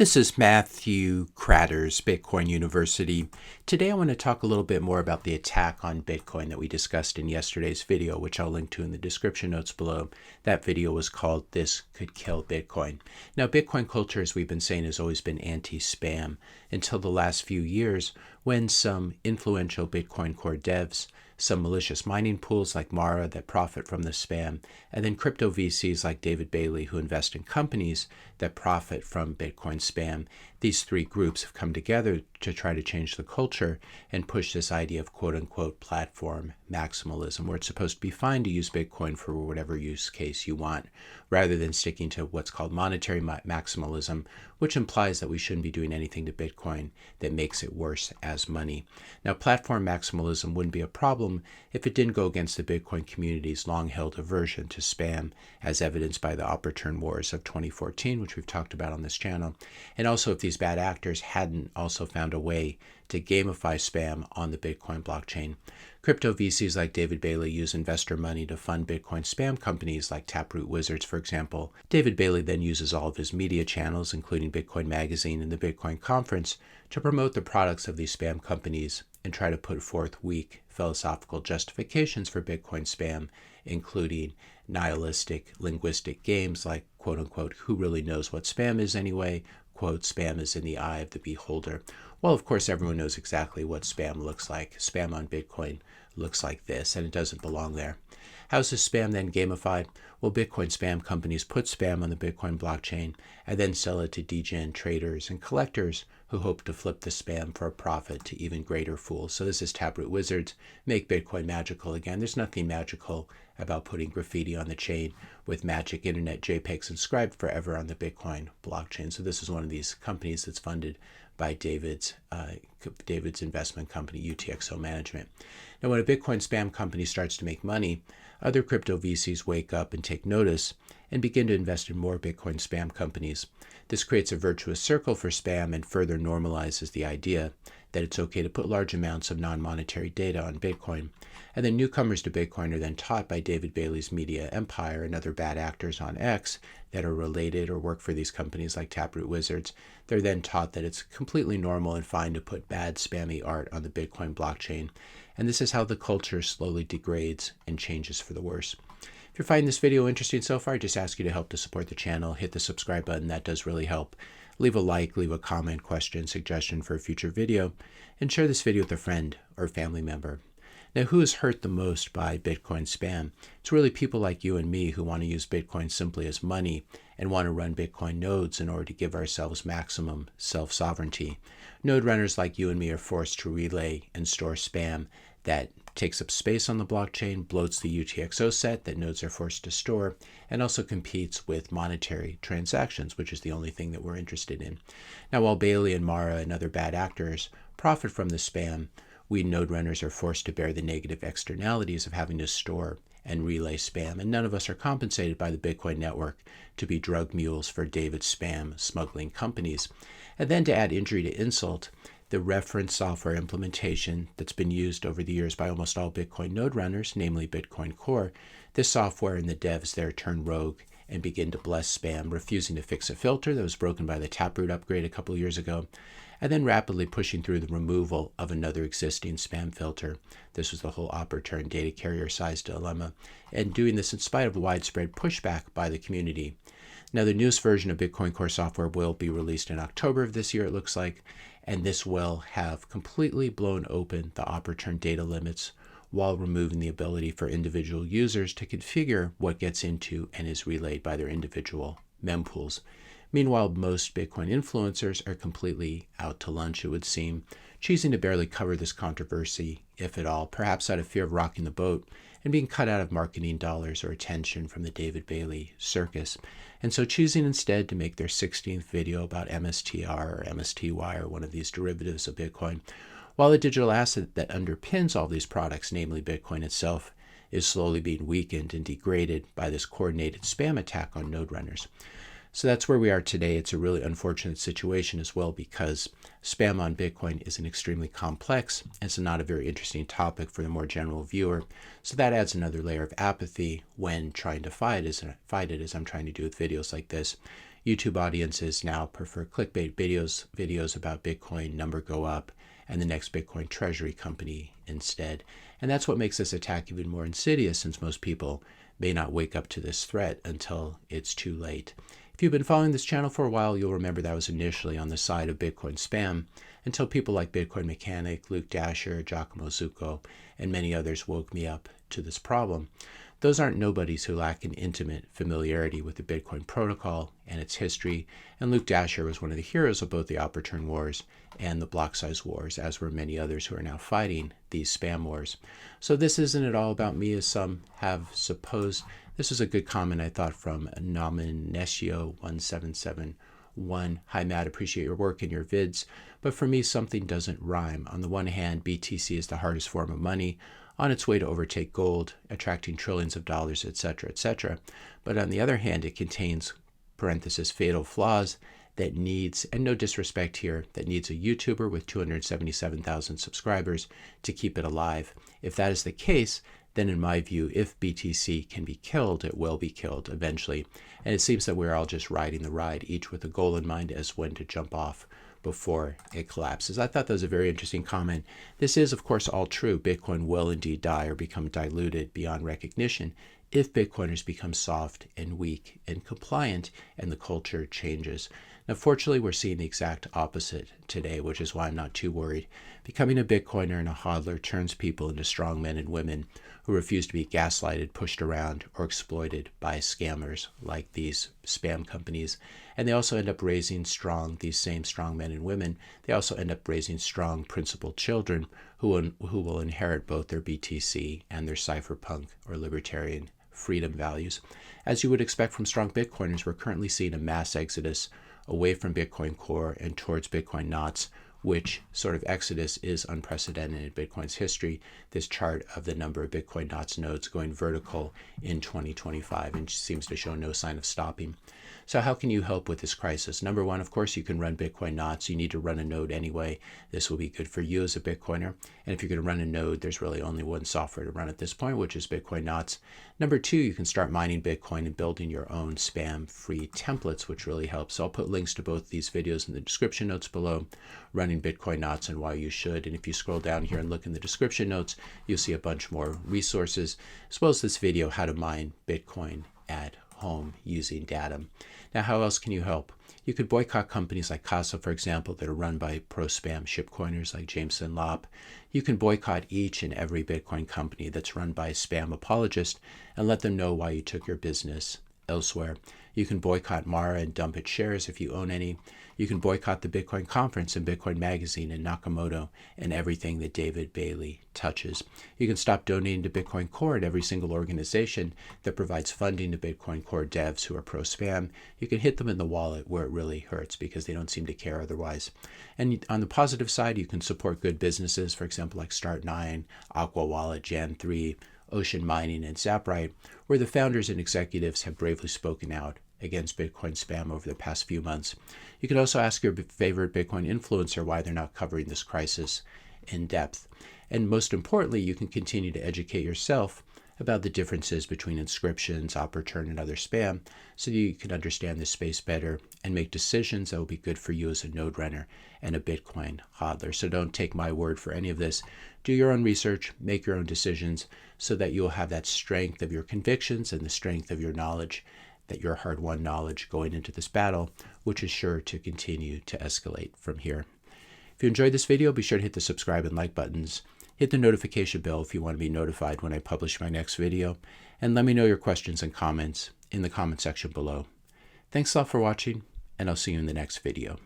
This is Matthew Kratter's Bitcoin University. Today I want to talk a little bit more about the attack on Bitcoin that we discussed in yesterday's video, which I'll link to in the description notes below. That video was called This Could Kill Bitcoin. Now, Bitcoin culture, as we've been saying, has always been anti-spam until the last few years when some influential Bitcoin core devs, some malicious mining pools like Mara that profit from the spam, and then crypto VCs like David Bailey who invest in companies that profit from Bitcoin spam. These three groups have come together to try to change the culture and push this idea of quote-unquote platform maximalism, where it's supposed to be fine to use Bitcoin for whatever use case you want, rather than sticking to what's called monetary maximalism, which implies that we shouldn't be doing anything to Bitcoin that makes it worse as money. Now, platform maximalism wouldn't be a problem if it didn't go against the Bitcoin community's long-held aversion to spam, as evidenced by the Opportune Wars of 2014, which we've talked about on this channel, and also if these bad actors hadn't also found a way to gamify spam on the Bitcoin blockchain. Crypto VCs like David Bailey use investor money to fund Bitcoin spam companies like Taproot Wizards, for example. David Bailey then uses all of his media channels, including Bitcoin Magazine and the Bitcoin Conference, to promote the products of these spam companies and try to put forth weak philosophical justifications for Bitcoin spam, including nihilistic linguistic games like quote-unquote, who really knows what spam is anyway? Quote, spam is in the eye of the beholder. Well, of course, everyone knows exactly what spam looks like. Spam on Bitcoin looks like this, and it doesn't belong there. How's this spam then gamified? Well, Bitcoin spam companies put spam on the Bitcoin blockchain and then sell it to degen traders and collectors who hope to flip the spam for a profit to even greater fools. So this is Taproot Wizards, make Bitcoin magical again. There's nothing magical about putting graffiti on the chain with magic internet JPEGs inscribed forever on the Bitcoin blockchain. So this is one of these companies that's funded by David's investment company, UTXO Management. Now, when a Bitcoin spam company starts to make money, other crypto VCs wake up and take notice and begin to invest in more Bitcoin spam companies. This creates a virtuous circle for spam and further normalizes the idea that it's okay to put large amounts of non-monetary data on Bitcoin. And then newcomers to Bitcoin are then taught by David Bailey's media empire and other bad actors on X that are related or work for these companies like Taproot Wizards. They're then taught that it's completely normal and fine to put bad spammy art on the Bitcoin blockchain. And this is how the culture slowly degrades and changes for the worse. If you're finding this video interesting so far, I just ask you to help to support the channel. Hit the subscribe button. That does really help. Leave a like, leave a comment, question, suggestion for a future video, and share this video with a friend or family member. Now, who is hurt the most by Bitcoin spam? It's really people like you and me who want to use Bitcoin simply as money and want to run Bitcoin nodes in order to give ourselves maximum self-sovereignty. Node runners like you and me are forced to relay and store spam that takes up space on the blockchain, bloats the UTXO set that nodes are forced to store, and also competes with monetary transactions, which is the only thing that we're interested in. Now, while Bailey and Mara and other bad actors profit from the spam, we node runners are forced to bear the negative externalities of having to store and relay spam, and none of us are compensated by the Bitcoin network to be drug mules for David's spam smuggling companies. And then to add injury to insult, the reference software implementation that's been used over the years by almost all Bitcoin node runners, namely Bitcoin Core, this software and the devs there turn rogue and begin to bless spam, refusing to fix a filter that was broken by the Taproot upgrade a couple years ago, and then rapidly pushing through the removal of another existing spam filter. This was the whole Opportune data carrier size dilemma, and doing this in spite of widespread pushback by the community. Now, the newest version of Bitcoin Core software will be released in October of this year, it looks like, and this will have completely blown open the Opportune data limits while removing the ability for individual users to configure what gets into and is relayed by their individual mempools. Meanwhile, most Bitcoin influencers are completely out to lunch, it would seem, choosing to barely cover this controversy, if at all, perhaps out of fear of rocking the boat and being cut out of marketing dollars or attention from the David Bailey circus, and so choosing instead to make their 16th video about MSTR or MSTY or one of these derivatives of Bitcoin, while the digital asset that underpins all these products, namely Bitcoin itself, is slowly being weakened and degraded by this coordinated spam attack on node runners. So that's where we are today. It's a really unfortunate situation as well because spam on Bitcoin is an extremely complex. It's not a very interesting topic for the more general viewer. So that adds another layer of apathy when trying to fight it, as I'm trying to do with videos like this. YouTube audiences now prefer clickbait videos about Bitcoin, number go up, and the next Bitcoin treasury company instead. And that's what makes this attack even more insidious, since most people may not wake up to this threat until it's too late. If you've been following this channel for a while, you'll remember that I was initially on the side of Bitcoin spam until people like Bitcoin Mechanic, Luke Dasher, Giacomo Zucco, and many others woke me up to this problem. Those aren't nobodies who lack an intimate familiarity with the Bitcoin protocol and its history, and Luke Dasher was one of the heroes of both the op return wars and the block size wars, as were many others who are now fighting these spam wars. So this isn't at all about me, as some have supposed. This is a good comment, I thought, from Nominatio1771. Hi Matt, appreciate your work and your vids, but for me something doesn't rhyme. On the one hand, BTC is the hardest form of money, on its way to overtake gold, attracting trillions of dollars, etc., etc. But on the other hand, it contains, parenthesis, fatal flaws that needs, and no disrespect here, that needs a YouTuber with 277,000 subscribers to keep it alive. If that is the case, then in my view, if BTC can be killed, it will be killed eventually. And it seems that we're all just riding the ride, each with a goal in mind as when to jump off before it collapses. I thought that was a very interesting comment. This is, of course, all true. Bitcoin will indeed die or become diluted beyond recognition if Bitcoiners become soft and weak and compliant and the culture changes. Now, fortunately, we're seeing the exact opposite today, which is why I'm not too worried. Becoming a Bitcoiner and a hodler turns people into strong men and women who refuse to be gaslighted, pushed around, or exploited by scammers like these spam companies. And they also end up raising these same strong men and women, they also end up raising strong principled children who will inherit both their BTC and their cypherpunk or libertarian freedom values. As you would expect from strong Bitcoiners, we're currently seeing a mass exodus away from Bitcoin Core and towards Bitcoin knots, which sort of exodus is unprecedented in Bitcoin's history. This chart of the number of Bitcoin knots nodes going vertical in 2025 and seems to show no sign of stopping. So how can you help with this crisis? Number one, of course, you can run Bitcoin knots. You need to run a node anyway. This will be good for you as a Bitcoiner. And if you're going to run a node, there's really only one software to run at this point, which is Bitcoin knots. Number two, you can start mining Bitcoin and building your own spam-free templates, which really helps. So I'll put links to both these videos in the description notes below, running Bitcoin knots and why you should. And if you scroll down here and look in the description notes, you'll see a bunch more resources, as well as this video, how to mine Bitcoin at home using Datum. Now, how else can you help? You could boycott companies like Casa, for example, that are run by pro-spam shitcoiners like Jameson Lopp. You can boycott each and every Bitcoin company that's run by a spam apologist and let them know why you took your business elsewhere. You can boycott Mara and dump its shares if you own any. You can boycott the Bitcoin conference and Bitcoin magazine and Nakamoto and everything that David Bailey touches. You can stop donating to Bitcoin Core and every single organization that provides funding to Bitcoin Core devs who are pro-spam. You can hit them in the wallet where it really hurts because they don't seem to care otherwise. And on the positive side, you can support good businesses, for example, like Start9, Aqua Wallet, Jan3, Ocean Mining, and Zapright, where the founders and executives have bravely spoken out against Bitcoin spam over the past few months. You can also ask your favorite Bitcoin influencer why they're not covering this crisis in depth. And most importantly, you can continue to educate yourself about the differences between inscriptions, op return, and other spam so you can understand this space better and make decisions that will be good for you as a node runner and a Bitcoin hodler. So don't take my word for any of this. Do your own research, make your own decisions so that you'll have that strength of your convictions and the strength of your knowledge, that your hard-won knowledge going into this battle, which is sure to continue to escalate from here. If you enjoyed this video, be sure to hit the subscribe and like buttons. Hit the notification bell if you want to be notified when I publish my next video. And let me know your questions and comments in the comment section below. Thanks a lot for watching, and I'll see you in the next video.